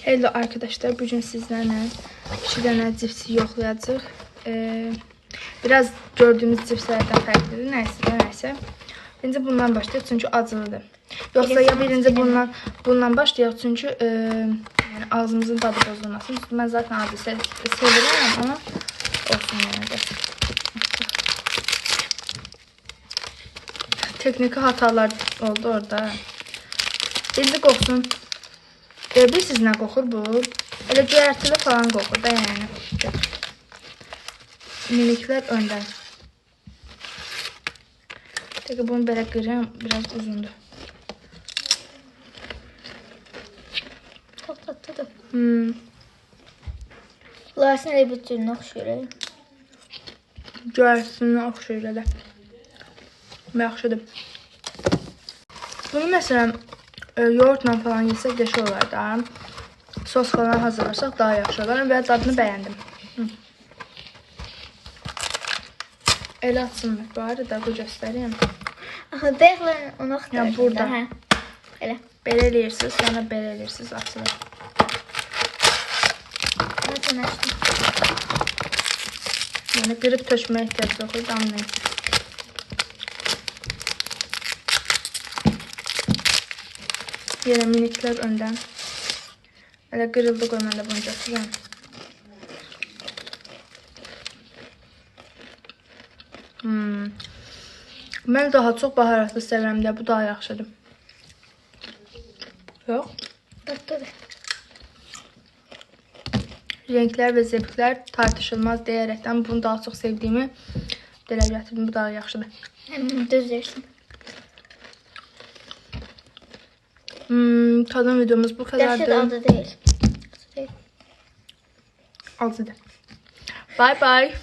Hello arkadaşlar, bugün sizlerle 2 dənə cipsi yoxlayacağıq. Biraz gördüğünüz cipslərdən fərqlidir, nəysə. Birinci bundan başlayaq, çünki acılıdır. Yoxsa ya birinci bundan başlayaq, çünki yəni ağzımızın dadı bozulmasın. Mən zaten acı sevirəm, amma olsun yəni də. Texniki hatalar oldu orada. İndi qoxsun. Bilirsiniz nə qoxur bu? Elə göyərtili falan qoxur da yəni. Miniklər öndən. Təki bunu belə qırım, biraz uzundur. Çok tatlıdır. Lakin elə bir türünə oxşuyur. Göyərtilinə oxşuyur elə. Yaxşıdır. Bunu məsələn yoğurtla falan yesək qəşəng olar da. Sos falan hazırlasaq daha yaxşı olar və dadını bəyəndim. Elə açılmır. Bari da bu göstəreyim. Aha, bəyəklə onu axtarırdım. Yəni burada. Elə. Belə eləyirsiniz, sonra belə eləyirsiniz, açılır. Zaten açdım. Yəni qırıb tökməyə ehtiyac yoxdur, damlayın. Yenə miniklər öndən. Elə qırıldı, qoy mən də bunu götürürəm. Mən daha çox baharatlı sevirəm də, bu daha yaxşıdır. Yox. Tatlıdır. Renklər və zevklər tartışılmaz deyərəkdən bunu daha çox sevdiyimi dilə gətirdim, bu daha yaxşıdır. Düz yersin. Tadım videomuz bu kadardı. Dəhşət adı deyil. Acıdır. Bye bye.